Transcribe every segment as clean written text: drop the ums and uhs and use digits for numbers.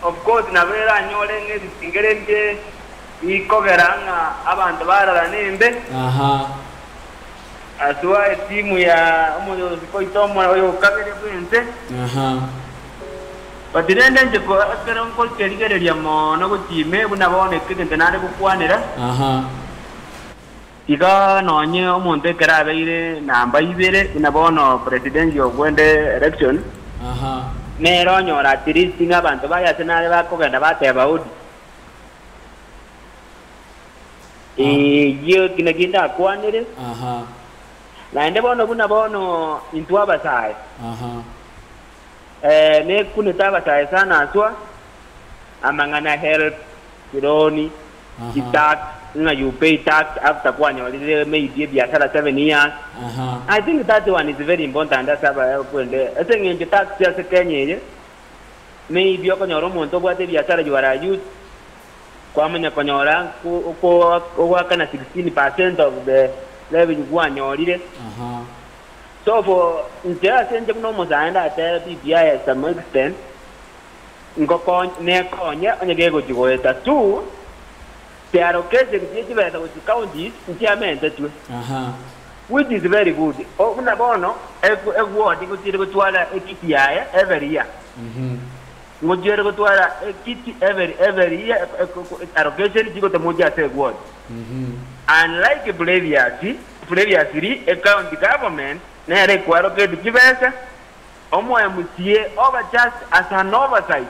of course nabera nyole ngezingerenge ikogeranga abantu barara nembe aswa timu ya umuyobozi ko itomo oyo kabere bwente batirende nje ko akera ko kerigereria mono gutime bunabone kigende nare gukwanira iga nonye omuntu ekarabeire namba ibere bunabono president ogwende election nero nyora at abantu bayase nare bakogenda bateba udi iyo kinaginda akwanire na ende bono into abasai ne kunita abasai sana aswa amangana help kironi tax you pay tax after kwanyolile maybe biashara 7 years I think that one is very important. That's kwende esengenje tax ya Kenya maybe okonyoro muntu bwate biashara juara youth kwamanya konyora ko kana 16% of the level kwanyolile so for instead senje kuno mozaenda ate BBI to some extent ngoko ne konya onyegego jigoeta tu they are occasion to with counties which is very good. Una bono ward ikutire kutwala ekiti ya every year. Ngojere kutwala ekiti every year allocation jiko temoja se ward. Unlike previous a county government na require que divesa omo emutie over just as an oversight.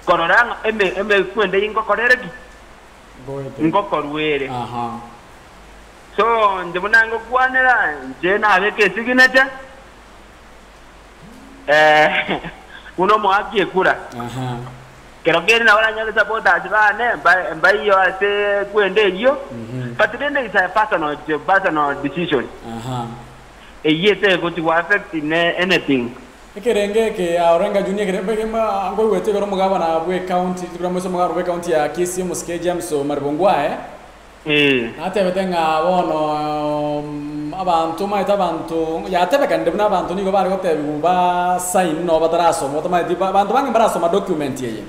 Kororanga embe kwende ingo korereki ngokorwere so ndibonanga kwanira nje na abeke signature uno mwaki ekura kerogeri na wala nyaga supporters bane mbayo ase kwende iyo but then is a personal decision yete go to affect in anything Ikerenge ke Orenga Junior kerebe ma ngo wete goro mugaba na bwe county turamo so mugaba bwe county ya Kisii Muske James so Marbongwa ate betenga bono abantu maita abantu ya tebe kande buna abantu nigo bari gote ba sign no bataraso mo tama di abantu bangi baraso ma document yeye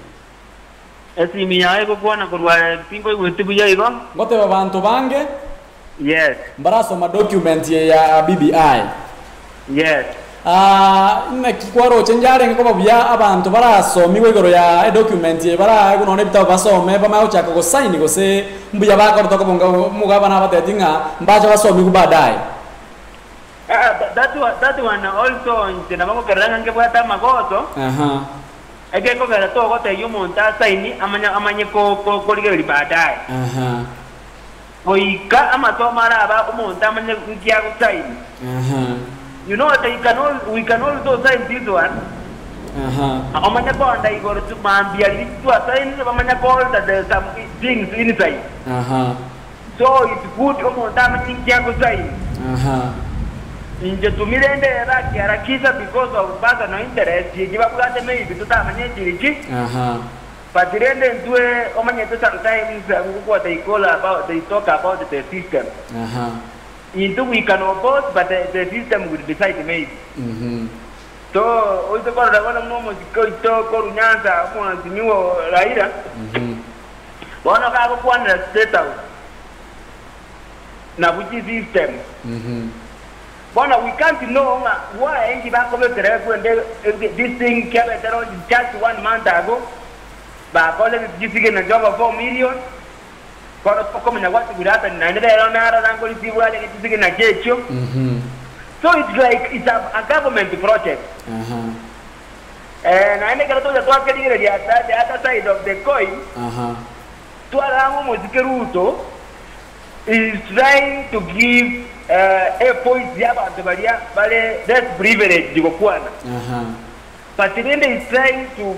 esi miyae ko kwana ko wa pingo wete buya igo gote abantu bange yes baraso ma document ya BBI yes na kikwaro chenjare ngoko bya abantu barasomiwe igoro ya document ye bara kunone bitabo basome bama uchaka ko sign ko se mbuya bakoro to kubonga mugaba na batetinga mbacha basomi kubadai that one also ntina bako keranga ngebwata magoto ege ko gara to ko te yumonta sign amanya ko ligeri badai oika amato mara ba umonta amanya ngia ko sign you know that we can also sign this one. Amanya bonda igoro to mambia to assign amanya call that there's some things inside. So it's good omonta mtingia ko sign. Inje tumilende harakisha because of personal interest yigiba kulate maybe tutamanye chirichi. But then tuwe omanya to sometimes what they talk about the system. Into we can oppose, but the system will decide maybe. So, also for the one no musical talk or Nyanza, one of the new rider. One of our one state out. Now, which is system? One we can't know why any back of the this thing came just 1 month ago. But all of it giving a job of 4 million. What would happen? So it's like it's a government project. And I make a told the other side of the coin. To allow Mosikeruto is trying to give a point about the barrier, but that's privilege. But then is trying to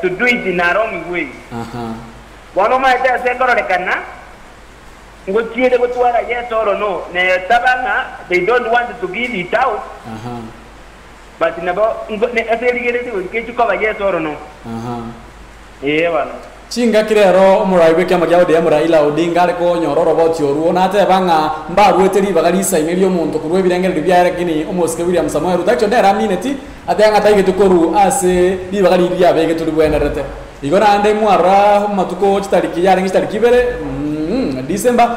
do it in a wrong way. One of my second ngotiere gutwara yes or no ne tabanga they don't want to give it out but nabo ne aserigere ke chuko yes or no bana chinga kirero omuraiwe kya magyao de Raila Odinga ariko nyororo boti oruo na ate banga mbaru eteri bagalisa imerio muntu kurwe birengere byara kini omoske William Samoei Ruto acho ndera minute atanga taige tukoru ase bibagari bya bege tuli bwenerete igona ande mwara matuko chitariki yari chitariki bere December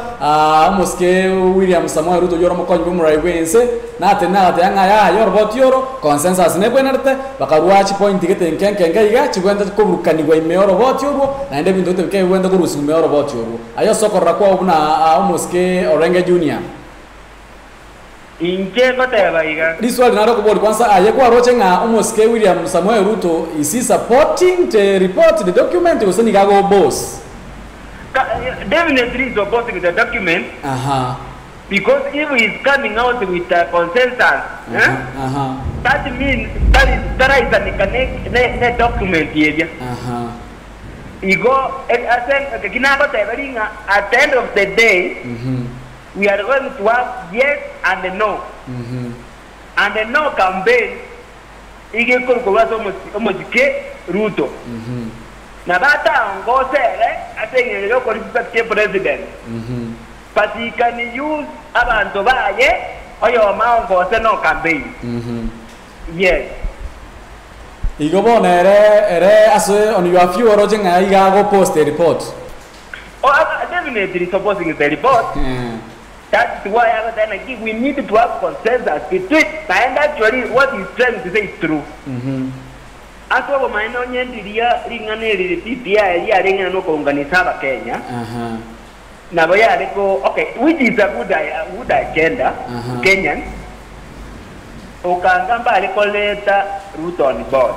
muske William Samoei Ruto yoro mokonyi bumurai wense na tena atanga ya yoro bot yoro consensus ne bwenerete bakaruachi point gete nkenkenga iga chigwenda kuburukani gwa imeyoro bot yoro na ende bintu teke wenda kurusu imeyoro bot yoro ayo sokorra kwa ubuna muske Orenga Junior inje koteba iga diswali naro kubodi kwanza aye kwa roche nga umuske William Samoei Ruto is he supporting the report the document useni gago boss definitely supporting the document because if he is coming out with a consensus that means that is a document here igo I kinaba teberinga at the end of the day we are going to have yes and no. And the no campaign, ige kurkuwaso mojike Ruto. Na bata ngose atenye leo kwa president. But he can use abantu baye oyo maongose no campaign. Yes. Igo bona ere aso on your few orojing iga go post a report. Oh, definitely supporting the report. That's why I think we need to have consensus between, and actually what he's trying to say is true. As well, my own idea, ringane PPI, ringana no organizaba Kenya. Now, okay, which is a good agenda, Kenyan. Okangamba recoleta root on board.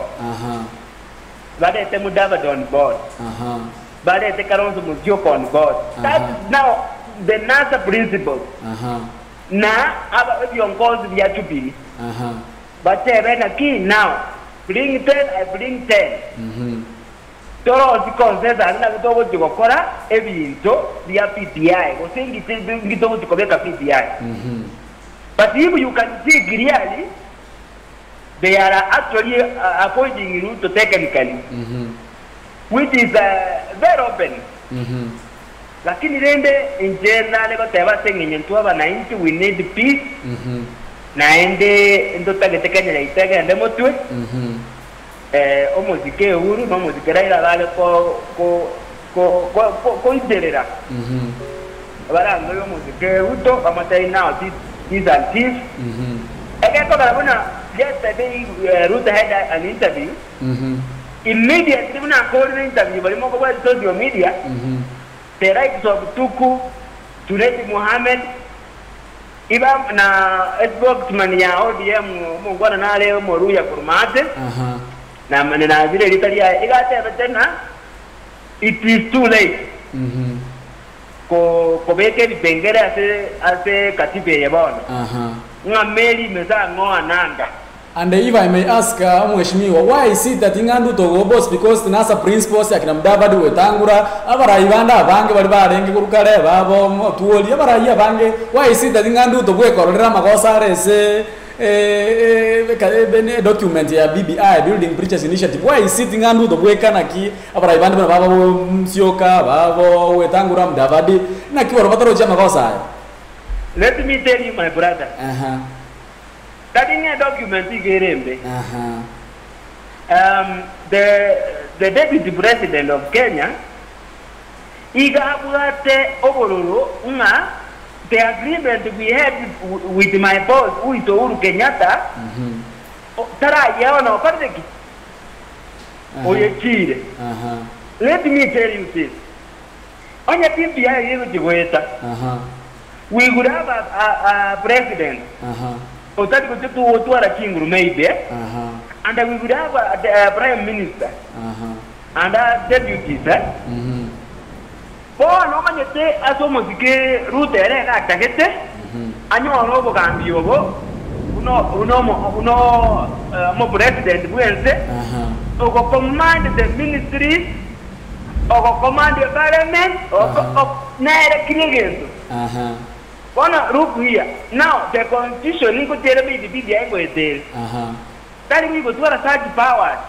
But at the Mudava on board. But at the Karonzo Mujoko on board. That's now the NASA principle. Now, if you calls the Yatubi. But when a key now, bring 10, I bring 10. Toro the consensus and I go to Gokora, every so the PPI. Was saying it is going to collect a PPI. But if you can see clearly, they are actually appointing Ruto technically, which is very open. Lakini rende in general lego teba sengenye ntua bananchi we need peace. Naende ndo tagetekanya na itega ende motwe. Omuzike uhuru no muzike raila vale ko iderera. Barango yo muzike Ruto amatai now these and this. Again ko barabona yesterday Ruto had an interview. Immediately when I called the interview bali mo ko ba social media. The rights of Tuku, Tuneti Mohammed, Ibam na spokesman ya ODM mungwana na leo Moruya Kurmate. Na manena zile litalia igate tena. It is too late. Ko beke bengere ase katibe ya bwana. Ngameli meza ngoa nanga. And if I may ask Mheshimiwa, why is it that Ingandu Togo boss because the NASA principles ya kinamdavadi wetangura abara ibanda abange bali barenge kurukale babo tuoli abara iya bange why is it that Ingandu Togo ekorera makosa rese document ya BBI Building Bridges Initiative why is it Ingandu Togo ekanaki abara ibanda babo msioka babo wetangura mdavadi na kiwaro bataro cha makosa. Let me tell you my brother. That in a document, the deputy president of Kenya, the agreement we had with my boss, who is Uhuru Kenyatta, let me tell you this. On your PPI, we would have a president. That would do a king maybe, and we would have a prime minister and a deputy. For no man, you say, as almost get root and attack I know an overgambio, no president will say, or command the ministry, or command the parliament, or neither Canadians. One roof here. Now, the constitution, you could tell me the BBI was there. That we would want such powers.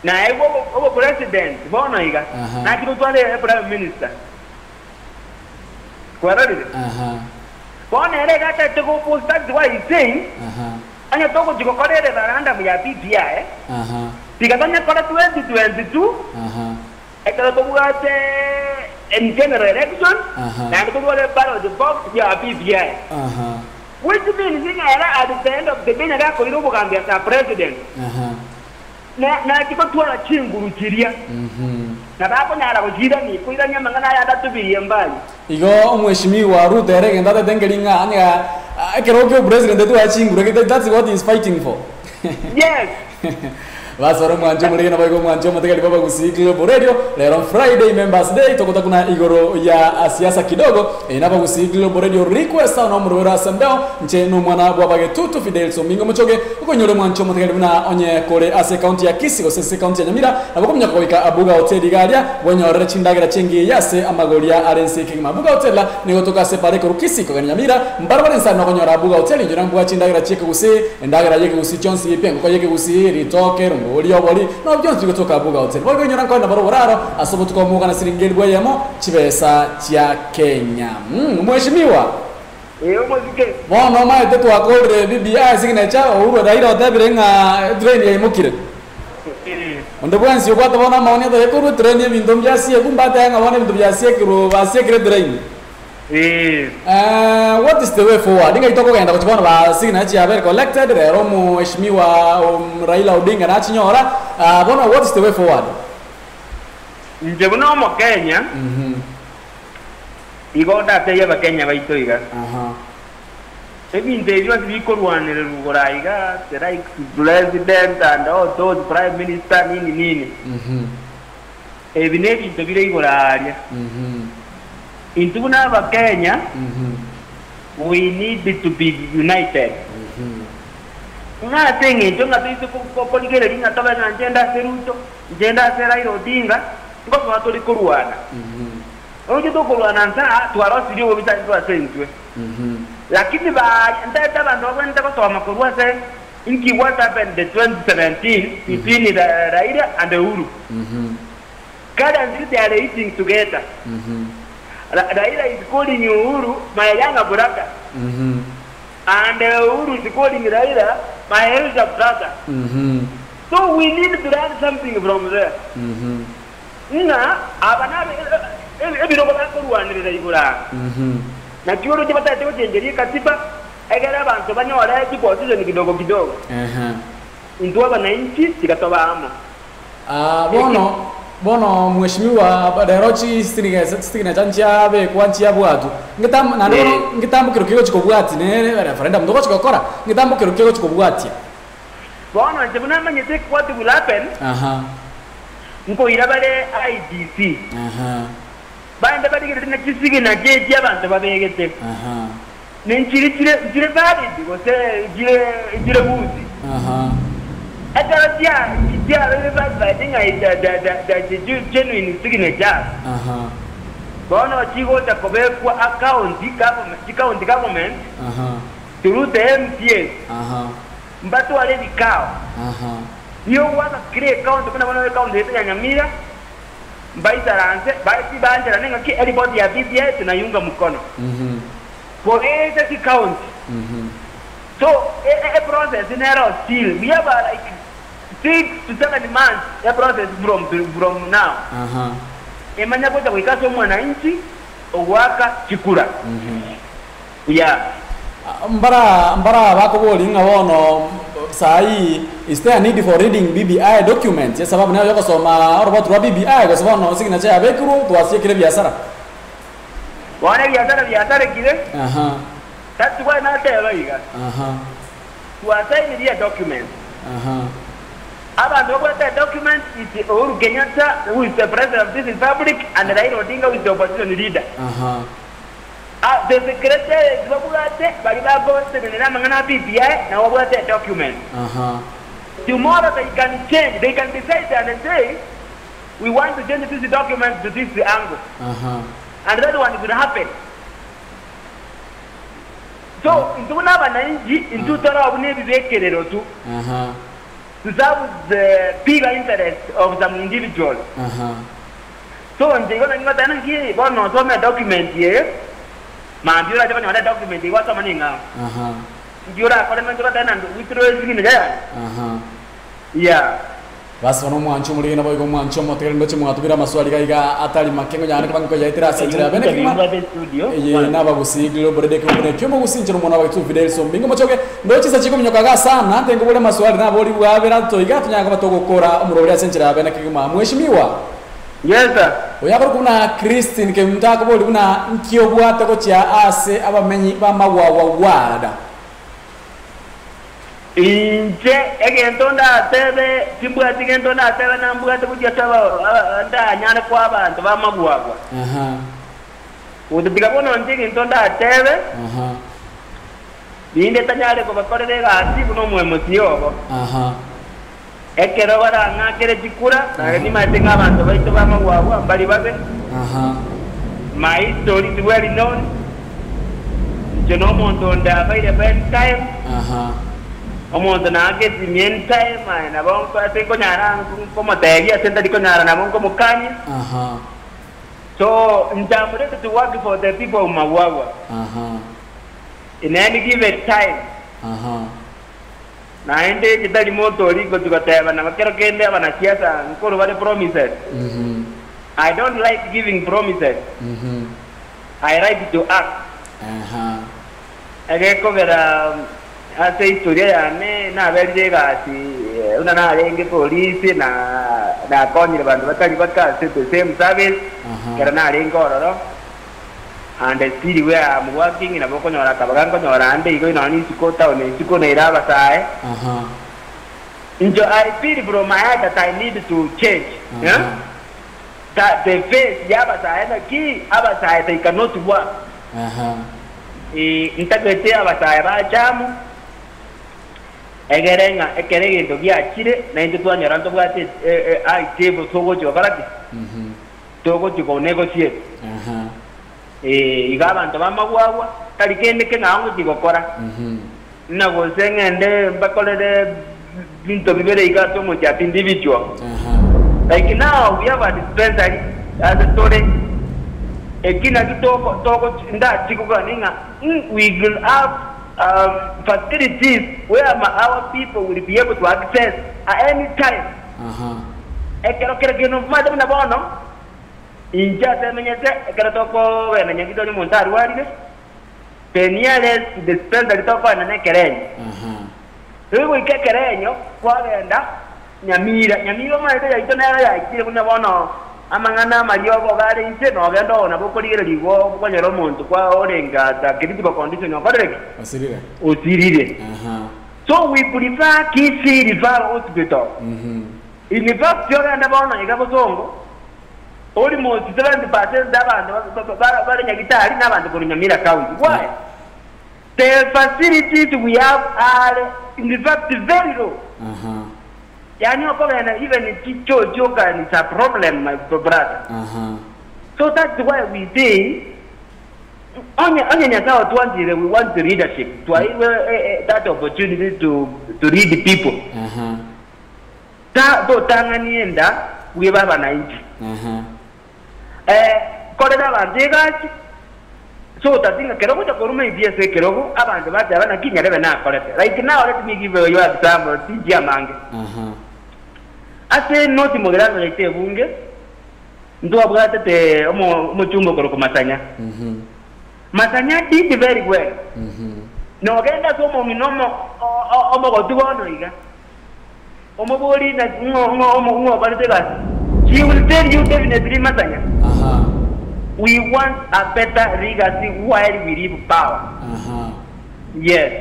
Now, I was president, Bonaiga, I could want a prime minister. What are it? One got to go post, that's why he's saying, anya toko jikokorere baranda ya BBI tikatanya kora 2022 ekala tobuate in general election na tobuate ballot box ya BBI which means at the end of the day naga ko iro bugambia sa president na tiko twala chinguru chiria na bako nyara kujira ni kuira nyama ngana ya datubiye mbali igo mheshimiwa Ruto erege ndate tengelinga anya akeroke president tu achinguru that's what he is fighting for yes Vasoro mwanjo mulege na bago mwanjo matakali baba kusikile radio lero Friday members day tokota kuna igoro ya siasa kidogo inaba kusikile radio request na murwera sambeo nche no mwana bwa bage tutu Fidel Somingo muchoge uko nyore mwanjo matakali buna onye kore ase county ya Kisii go sese county ya Nyamira abakomnya koika abuga hotel galia wenyorere chindagira chengi yase amagoria arense kingma abuga hotel ni gotoka separe ko Kisii ko Nyamira mbarabara nsana ko nyora abuga hotel njora mbwa chindagira cheke gusi ndagira yeke gusi Johnson yepengo ko yeke gusi ritoke Oli no byonse bigotoka abuga hotel bogo nyora ko na baro buraro asobotuka mu kana siringeli bwayemo chibesa cha Kenya mheshimiwa umuzike bono ma tetu akore BBI signature uru Raila otabirenga train ya imukire ndo bwansi yokwata bona maoni ya ko train ya bindo byasiye kumbata yanga bona bindo byasiye kiro basiye train what is the way forward? Inga itoko kaenda kuchibona ba signature ya very collected rero mheshimiwa Raila Odinga na chinyora bona what is the way forward? Nje buno mo Kenya igoda te ya Kenya baitoiga ebinde byo bikorwanire rugoraiga the right president and all those prime minister nini ebine bintu bire igoraria into Nava Kenya, we need to be united. Nothing is doing a bit of political agenda, Seruto, Genda Raila Odinga, go to the Kuruana. Only to Kuruana to our city will be time to attend to it. Lakini ba ndata ndo kwenda kwa makurua sasa inki what happened the 2017 between the Raila and the Uhuru. Currently they are eating together. Raila is calling Uhuru my younger brother. And Uhuru is calling Raila my elder brother. So we need to learn something from there. Abana ebiro bakuruanira igura. Na kioro jibata tewo chenjeri katiba egera abantu banyora position kidogo kidogo. Ndio wananchi tikatoba amo. Bono mheshimiwa Badarochi stigina chancha be kwanchia bwatu ngitambo kirukiko chikobwati ne referendum ndoko chikokora ngitambo kirukiko chikobwati bono njebuna manyete kwati bulapen nko irabale IDC bande badigire na kisigi na jeje abantu babegete nenchiri chire bali digose jire buzi Atarajia, dia relevant by thing the genuine signature. Bono chigo ta kobe kwa account government. Through the MTS. Mbatu wale vikao. Yo wana create account kuna wana account yetu ya Nyamira. Mbai taranze, bai si banje na nenga ki everybody ya BBI tunayunga mkono. For every account. So a process in error still. We have like 6 to 7 months a process from now. Emanya kota wikaso mwananchi owaka chikura. Yeah. Mbara wako bolinga wono sai is there a need for reading BBI documents? Yes, sababu nayo yoko soma robot wa BBI kwa sababu no signature ya bekuru tuasie kile biashara. Wana biashara kile? That's why not there like to assign the document. About the document is Uhuru Kenyatta, who is the president of this republic, and Raila Odinga, who is the opposition leader. The secretary is Wabulate, but you are going to the Namangana BBI, now about the document. Tomorrow they can change, they can decide and say, we want to change this document to this angle. And that one will happen. So, into wananchi into tora ubune bibekerero tu. To serve the bigger interest of some individual. So, nje gona ngata nangi bono some document here. Maambiwa jamani wale document iwasa maninga. njura kore njura tena withdraw zingine ya yeah basi bano mwancho muri na boygo mwancho motel ngoche mwatubira maswali gaiga atali makengo nyane banko yaitira senjira bene kima ye na bagusigilo borede ko bone kyomo gusinjira mona wa tu fidel so mbingo mochoke ndochi sa chiko minyokaga sana tengo bole maswali na boli bwabera to iga tunyanga batogokora umurobya senjira bene kima mheshimiwa yes sir oyakora kuna Christine ke mtaka boli kuna nkio bwata ko cha ase abamenyi ba mawawa wada inje egentonda tebe timbwa tigentonda tebe na mbwa tebujja taba nda nyane kwa abantu bamagwagwa udibiga bono ntonda tebe binde tanyale ko bakorere gati kuno mwemosiyobo ekero bara ngakere jikura na ni matenga abantu baito bamagwagwa mbali babe my story is well known jono montonda baire ben time omuntu nage timien time na bonko atengo nyara como tegia senta diko nyara na bonko mukanya so njamure to work for the people of Mawawa in any given time na ende jidali moto liko tukateba na makero kende abana siasa nkoro bale promises I don't like giving promises I like to act ageko vera ase historia yane na berje gati una na renge polisi na konyire bantu batari bakase the same service kera na rengo ro and still we are working in aboko nyora kabagango nyora ande igo ino ni sikota one siko na iraba sae I feel from my heart that I need to change that the face yaba sae na ki aba sae they cannot work intagete aba sae ba jamu egerenga ekerege ndo byakire na inde twanyara ndo bwate ai table togo cyo barati togo cyo negotiate igabantu bamagwagwa talikende ke ngango digokora nago sengende bakolere binto bibere igato mo ja individual like now we have a dispensary as a story ekina togo nda chikuga ninga we will have facilities where our people will be able to access at any time. Ekero madam na bono inja semenyete ekero toko wena nyangito ni montaru walile teniales dispensary toko na nekerenyo wewe ikekerenyo kwa genda nyamira maite ya itona ya ikire kuna bono amangana mariogo gari inse no gendo na bokorire ligo kwanyoro muntu kwa orenga ta critical condition okoreke osirire so we prefer kisi refer hospital in fact yo ganda bona igabo songo almost 70% d'abantu bari nyagitari n'abantu ko nyamira county why the facilities we have are in fact very low yani okobena even chicho joka is a problem my brother so that's why we say onye nyatao tuanzire we want the leadership to that opportunity to lead the people do tanganienda we baba na inchi korera bandegachi so tatinga kerogo ta korume ibiese kerogo abantu baje bana kinyarebe na korete right now let me give you an example tijia mange ase noti moderano lete bunge ndo abgate te omo chungo koroko masanya masanya did very well no genda somo minomo omo gotugono iga omo boli na ngo barite gas she will tell you definitely masanya we want a better legacy while we leave power yes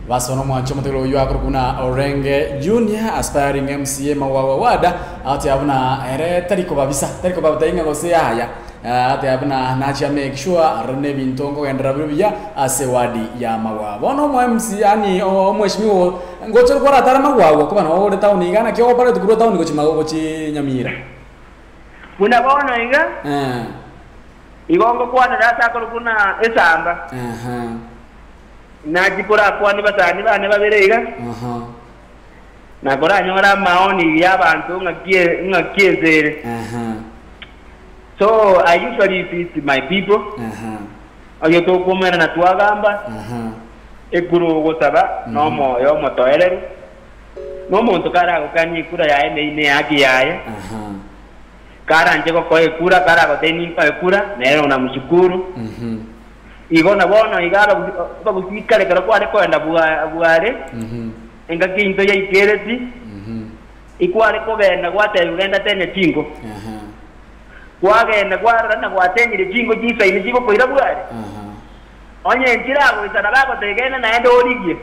Vasono mwancho mtelo yuakro kuna Orenge Junior aspiring MCA Mawawa wada ati abuna ere tariko babita inga gose haya ati abuna nacha make sure arne bintongo endra bibya ase wadi ya Mawawa bono mo MCA ani omweshimiwo ngocho kora tara Mawawa kuba no ore town igana kyo pare tukuro town gochi Nyamira unabona inga igongo kwana data ko kuna esamba najipura kwa ni batani bane babirega na gora nyora maoni y'abantu ngakiezere so I usually visit my people ayo to komera na twagamba ekuru gusaba no moyo motoereru no muntu kara gukanyi kura yae ine yaki yae karanje ko ekura kara goteni ko ekura nero na mshukuru igona bono igara bagusikale kara kware kwenda buare enga kinto ya ikereti ikware ko benda gwate ugenda tene tingo kwagenda kwarana gwatenyire tingo jisa ile jibo koira buare onye njirago isana bako tegena naende origie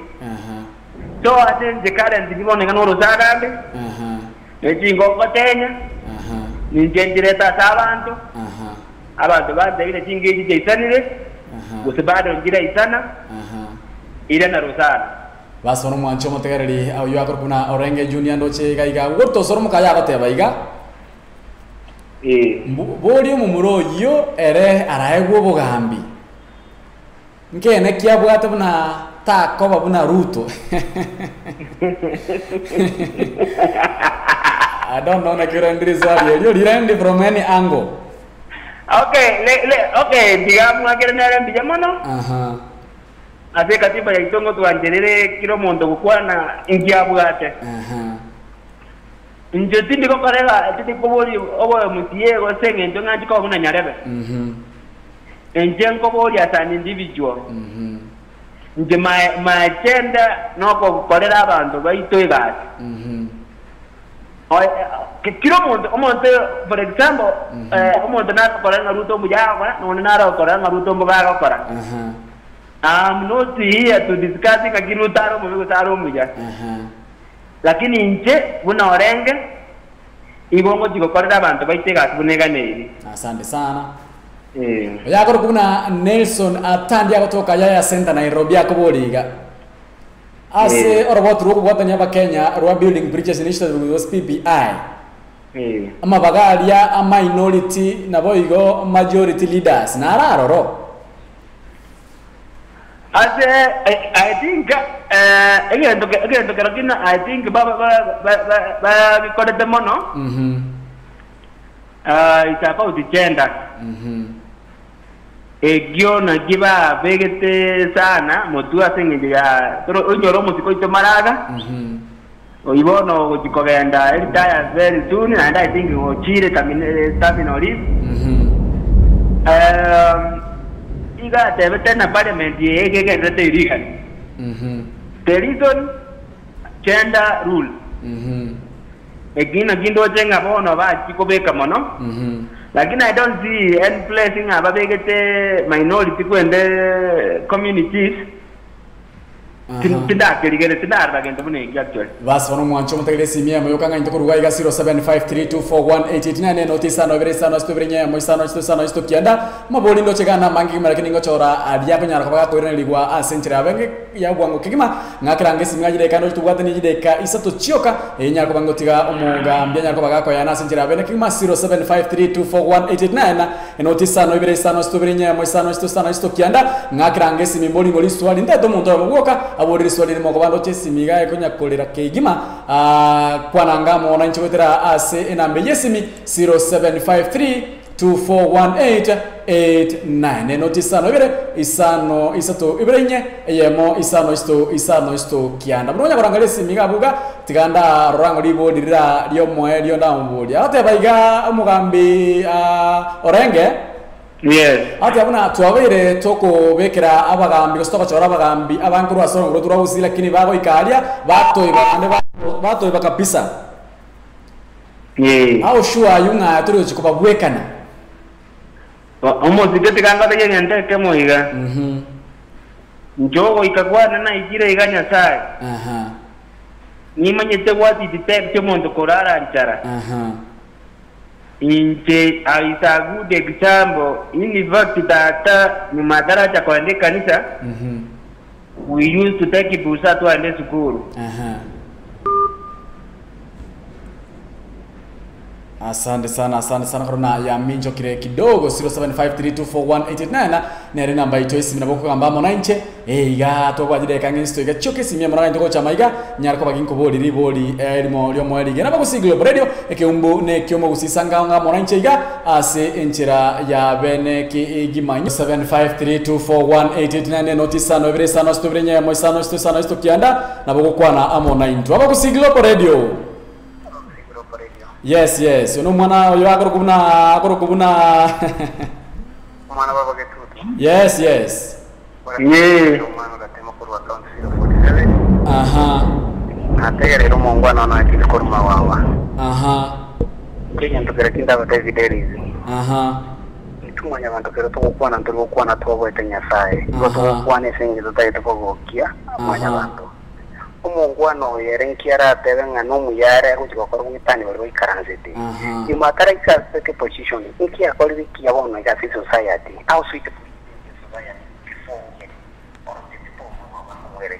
so atenje current dibone kanoro zagambe ejingo kotenya ninjendireta sabantu abantu badebile jingeji jeisanire usibado njira isana ile na rusana basono mwancho motegereri ayo akor kuna Orenge Junior ndoche gaiga goto soro mukaya goteba iga bori mu muroyo ere araegwo bugambi nkene kiabwate buna takoba buna Ruto I don't know na kirandiri swali yo dirandi from any angle. Okay digamos akere nare mbijamono ase katiba ya itongo tuanjerere kiro mondo gukwana ingiabwate nje tindi ko korega tindi ko bori obo mutie go senge ndo ngati ko buna nyarebe nje ko bori as an individual nje my agenda no ko korera abantu baito igati kiro omonte for example omonte na korera Ruto mujaga no na korera Ruto mubaga kora I'm not here to discuss kakirutaro mubigutaro muja lakini nje buna Orenge ibongo jikokorera abantu baitega kubunega neri. Asante sana. Yakoro kuna Nelson atandi kutoka Yaya Center Nairobi akoboliga ase orobot ruko bwatanya ba Kenya rwa building bridges initiative with PPI ama bagalia a minority naboigo majority leaders nararoro ase I think again to I think ba kode demono it's about the gender egyo na giba begete sana motu asengeje ya toro onyoro musiko itomaraga oibono gukigenda retire very soon and I think ochire terminal leave iga debete na parliament yegege rete iriga the reason gender rule egina gindo jenga bono ba chikobeka mono lakini I don't see any placing ababegete minority kwende communities tidak kerigere tidak bagenda bune actually bas wono mwancho mutegere simia moyo kanga into kuruga iga 0753241889 notisa no veresa no stobrenya mo isano isano isto kianda maboli ndo chegana mangi marakini ngochora adia kunyara kwa ko irene ligwa asenchira benge ya bwango kigima ngakrange simia jide kano tubwate ni jide ka isato chioka enyara ko bangotiga omuga mbya nyara ko bagako ya asenchira benge kigima 0753241889 notisa no veresa no stobrenya mo isano isto kianda ngakrange simia mboli ngoli swali ndeto muntu abugoka abori swali mo kobando chesimiga ekunya kolera kegima kwananga mo na nchwetera ase enambe yesimi 0753241889 notisano ibere isano isato iberenye yemo isano isto kianda munonya barangale simiga buga tiganda rorango libodirira lyo moe lyo ndambodi ate baiga umugambi Orenge. Yes. Ati abuna tuwabere toko bekera abagambi gostoka chora abagambi abankuru asoro ngo turawusi lakini bago ikalia batoiba kabisa. Au shua yunga turi chikuba bwekana. Omo zigete kanga de yende kemo iga. Njogo ikagwana na igire iganya sai. Nimanyete wati ditep mondo korara nchara. Inche is a good example. In fact, that madaraja kwa ende kanisa, we used to take busa to ende school. Asante sana korona ya minjo kire kidogo 0753241889 nere namba ito isi mina boko kamba mona inche iga to kwa jide kangi sto iga choke simia mona ntoko chama iga nyar ko bagin ko boli riboli elmo lyo mo eliga naba kusiglo radio eke umbu ne kyomo kusisanga nga mona inche iga ase enchira ya bene ki igimanyo 75324188 notisa no vire sano sto vrenya mo sano sto kianda nabo kwana amona into aba kusiglo radio. Yes, uno mwana yo akoro kubuna mwana baba getuti. Yes. Yeah. Mwana gatema kurwa account 047. Aha. Ategere mongwana na kikoruma wawa. Aha. Kenya ntokera kinda bata videlizi. Aha. Tumanya bantokera tukukwana turukwana twabwete Nyasaye. Tukukwana sengi tutaita kugokia amanya bantu. Umungwano yerenkiara atebanga no muyare kujikokora mwitani bari karanzete. Imatara ikaseke position iki akori wiki yabona ya society. How sweet society before or before mwere.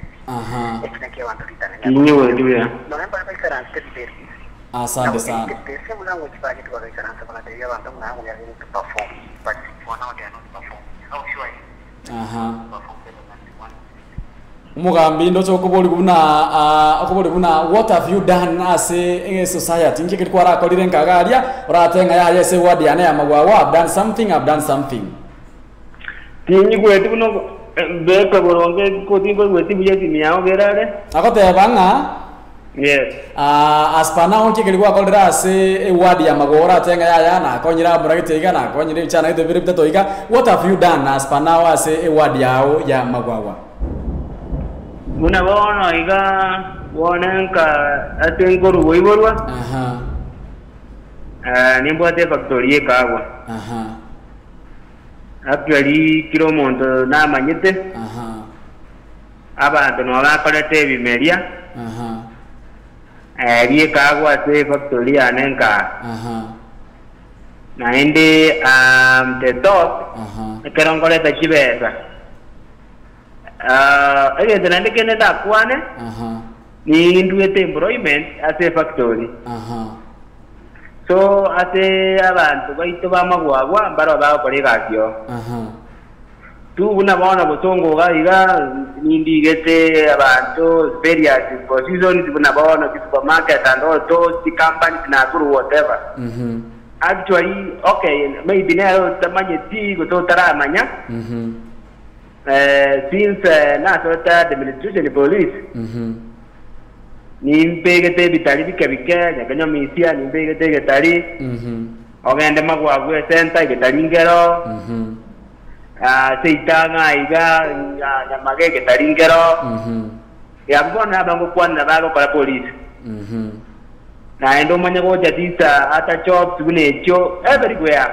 Ekina wantu litana. Niwe ndiwe. No namba bari karanzete beri. Asante sana. Pese mlango kipaji tu bari karanzete bana deya bantu mlango ya to perform. But wana wadi not perform. How sure? Umugambi ndo chokoboli kuna what have you done as a society ngike kwara akolire nkagaria uratenga ya yese wadi ane amagwa I've done something tinyi kwetu kuno beka boronge kotingo kweti bujeti miao berare akote banga. Yes. Aspana onke kelikuwa akolira ase wadi amagwa uratenga ya na akonyira buragite iga na akonyira chana ite bire bitato iga what have you done aspana ase wadi yao ya magwawa. Muna bono iga wonenka atengoru woiborwa. Nimbo ate factory ekagwa. Actually kiro monto na manyete. Abantu no bakolete ebimeria. Rie kagwa ate factory anenka. Na indi the top. Kerongoleta chibesa. Nande kene da kwane ni nduete employment as a factory. So ate abantu baito bamagwagwa mbaro bakoregakyo. Tu una bona botongo gaiga nindigete abantu various positions buna bona supermarket and all those companies na guru whatever. Actually okay maybe now tamanye ti go tara manya. Since National Administration Police, nimpegete bitali bikabike nyakanya misia nimpegete getali ogende magwagwe center getali ngero seitanga iga nyamage getali ngero yambona bango kwana bago para police na endo manya go jatisa ata jobs bunecho everywhere.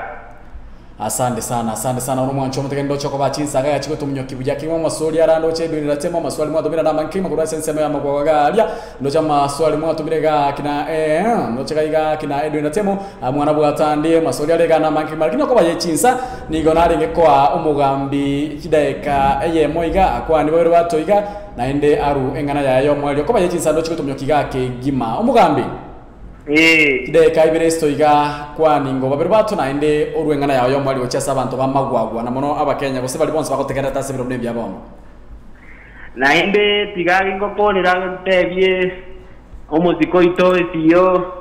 Asante sana uno mwancho mutegendo choko bachinsa ga chiko tumunyoki bujaki mu masoli arando chedu ni ratema maswali mwa tumira na mankima kura sense ya magwagalia ndo chama maswali mwa tumira ga kina ndo chaka iga kina edu ni ratemo mwana bwatandie maswali alega na mankima lakini ko bachinsa ni gonari ngekwa umugambi kidaeka eye moiga akwa ni bero batoiga na ende aru engana yayo mwali ko bachinsa ndo chiko tumunyoki ga ke gima umugambi kide kaibire stoiga kwa ningo baberbato na ende oruengana yayo mwali ochasa abantu bamagwagwa na mono abakenya gose bali bonse bakotekera tase biro nebya bono na ende tigari ngoponera tebye omuziko ito isiyo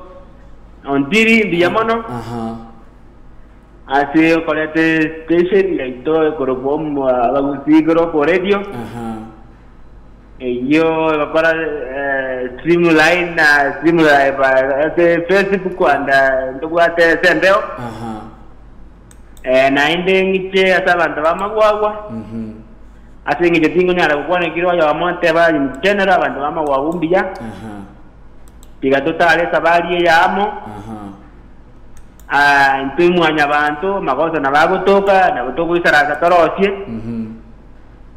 ondiri biyamono ase kolete station ya ito korobom abagusigro por radio yo bakora streamline ate Facebook anda ndubwate sembeo na inde ngiche asabantu bamagwagwa ate ngije tingo nyara kubona kiro ya monte bali general abantu bamagwagwa mbiya tiga totale sabali ya amo ntumwanya abantu magoza nabagotoka isaraka torosie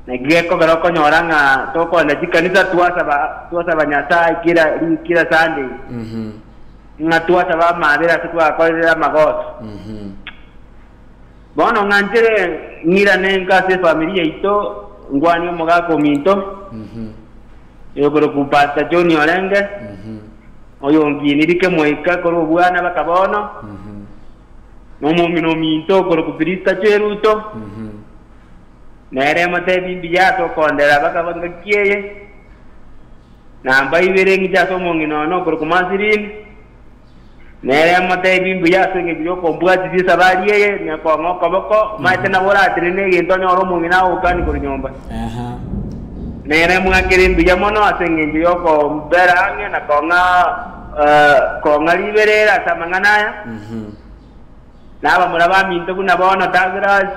Negeko beroko nyoranga toko na jikanisa tuasa banyata kila Sunday. Nga tuasa ba madera tukwa kwa magos. Bono nganjere ngira nenga se familia ito ngwani moga komito. Yo preocupata Joni Olenge. Oyo nginirike moika ko bwana bakabono. Nomo mino minto ko kupirista cheruto. nere mate bimbiya to kondera baka banga kiye namba ibere ngija so mongino no kurkumasirin nere mate bimbiya so ngiyo kombua tisi sabari ye ne ko ngoko boko maite na bora trine ginto nyoro mongina ukani kurnyomba nere mwakirin biya mono asenge ngiyo ko mbera ange na ko ngaliberera samanganaya naba muraba minto kuna bona Douglas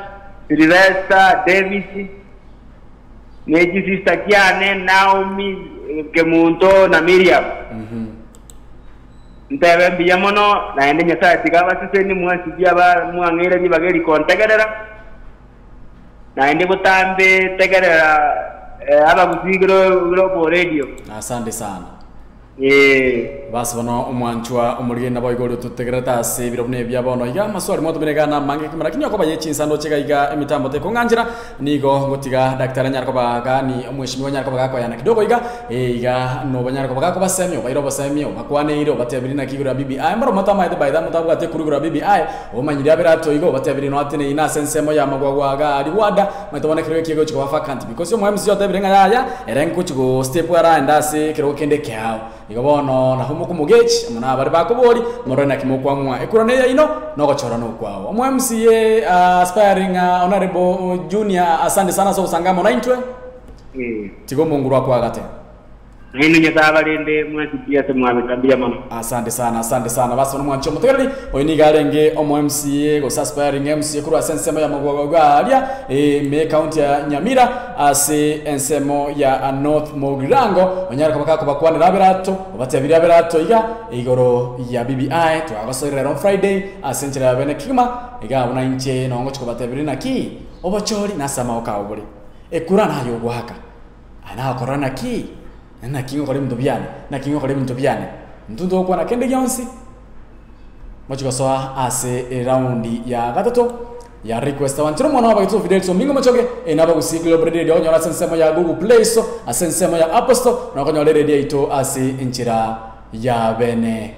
Sylvester Davis neji sister Kiane Naomi Kemunto na Miriam ntebe biyamono na ende nyasa tigaba siseni mwasi byaba mwangere bibageri kontegerera na ende butambe tegerera aba buzigiro global radio. Asante sana. Basi bano umwanchwa umurige nabo igoro tutegereta se birobne byabono iga maswali moto binegana mange kimara kinyo ko baye chinsando chega iga emitambo te konganjira nigo ngotiga daktari nyarko baga ni umweshimiwa nyarko baga ko yana kidogo iga iga no banyarko baga ko basemyo bayiro basemyo bakwane iro batebiri na kigura BBI maro mata maite baida mutabuga te kurugura BBI o manyiri abirato igo batebiri no atene ina sensemo ya magwagwaga aliwada maitobone kirwe kigo chiko vacant because yo mwemsi yote birenga yaya erenko chiko step ara ndase kiro kende kyao igabono na humu kumugechi muna bari bakobori morona kimokwamwa ekurone ya ino no gochora no kwao MCA aspiring honorable junior asante sana so usangamo na intwe tigo munguru wako agate nini nyatabalende mwezi pia semwa tambia mama asante sana basi no mwancho mutegeri oyiniga renge MCA go aspiring MCA kuru asensemo ya magwagwalia me county ya Nyamira ase ensemo ya North Mogirango onyara kabaka bakwane rabirato batabiri rabirato iga igoro ya BBI twagosorera on Friday asenchera bene kima iga una inche no ngochiko batabiri naki obochori nasama okawburi ekurana yo gwaka ana korana ki na kingo kole mtu byane mtundo kwa na kende yonsi mochiko soa ase raundi ya gatatu ya request wantiro mwana wa itu video so mingo machoge enaba kusigilo brede onyo la sensemo ya Google Play so asensemo ya Apple Store na konyo le radio ito ase inchira ya bene